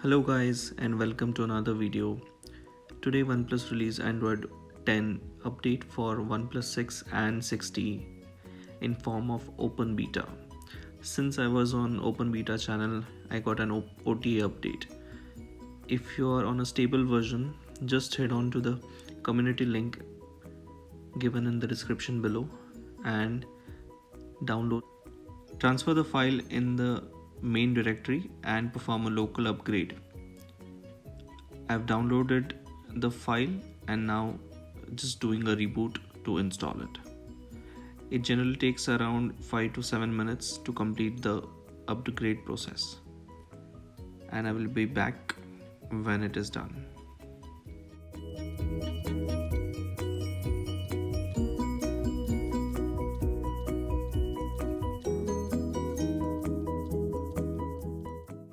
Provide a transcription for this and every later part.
Hello guys and welcome to another video. Today OnePlus released Android 10 update for OnePlus 6 and 6T in form of open beta. Since I was on open beta channel, I got an OTA update. If you are on a stable version, just head on to the community link given in the description below and download. Transfer the file in the main directory and perform a local upgrade. I've downloaded the file and now just doing a reboot to install it. It generally takes around 5 to 7 minutes to complete the upgrade process, and I will be back when it is done.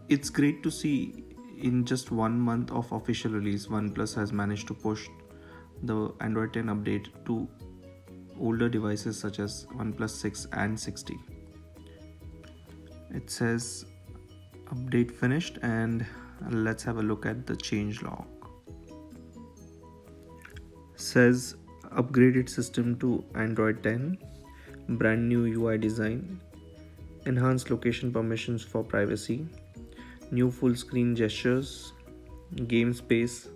It's great to see in just 1 month of official release, OnePlus has managed to push the Android 10 update to older devices such as OnePlus 6 and 6T. It says update finished, and let's have a look at the change log. Says upgraded system to Android 10, brand new UI design, enhanced location permissions for privacy, new full screen gestures, game space,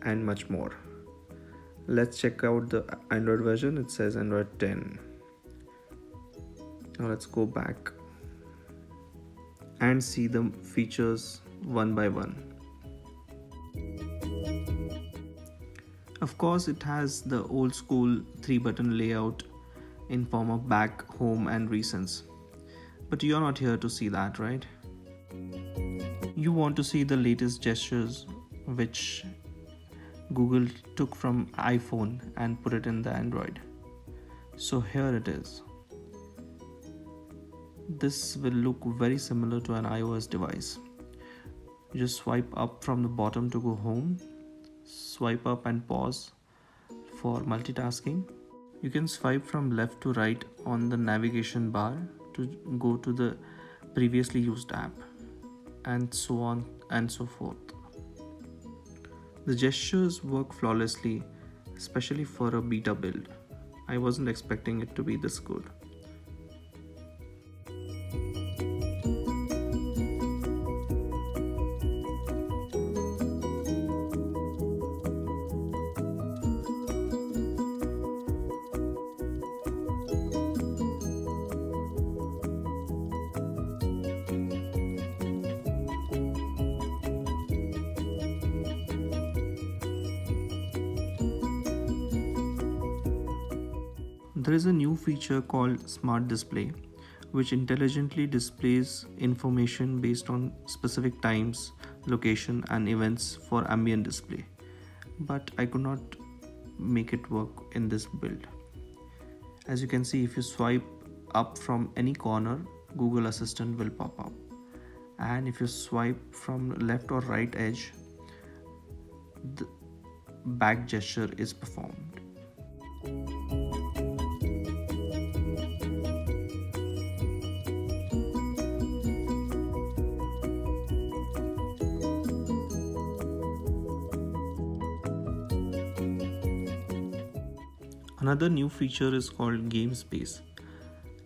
and much more. Let's check out the Android version. It says Android 10. Now let's go back and see the features one by one. Of course, it has the old school 3-button layout in form of back, home, and recents. But you're not here to see that, right? You want to see the latest gestures which Google took from iPhone and put it in the Android. So here it is. This will look very similar to an iOS device. You just swipe up from the bottom to go home, swipe up and pause for multitasking. You can swipe from left to right on the navigation bar to go to the previously used app, and so on and so forth. The gestures work flawlessly, especially for a beta build. I wasn't expecting it to be this good. There is a new feature called Smart Display, which intelligently displays information based on specific times, location, and events for ambient display. But I could not make it work in this build. As you can see, if you swipe up from any corner, Google Assistant will pop up. And if you swipe from left or right edge, the back gesture is performed. Another new feature is called Game Space.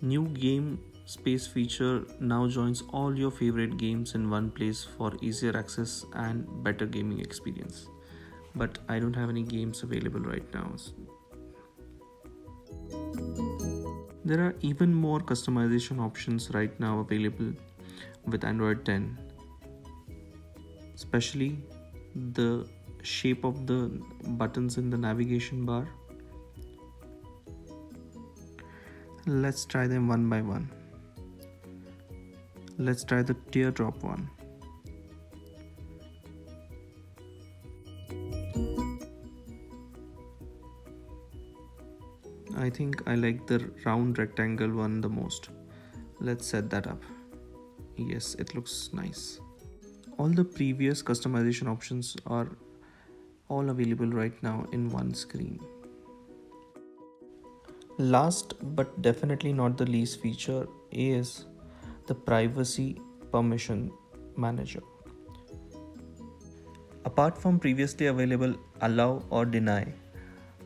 New Game Space feature now joins all your favorite games in one place for easier access and better gaming experience. But I don't have any games available right now. There are even more customization options right now available with Android 10, especially the shape of the buttons in the navigation bar. Let's try them one by one. Let's try the teardrop one. I think I like the round rectangle one the most. Let's set that up. Yes, it looks nice. All the previous customization options are all available right now in one screen. Last but definitely not the least feature is the privacy permission manager. Apart from previously available allow or deny,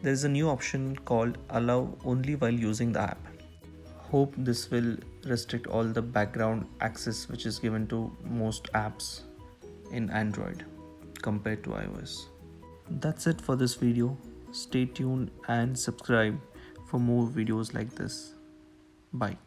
there is a new option called allow only while using the app. Hope this will restrict all the background access which is given to most apps in Android compared to iOS. That's it for this video. Stay tuned and subscribe for more videos like this. Bye.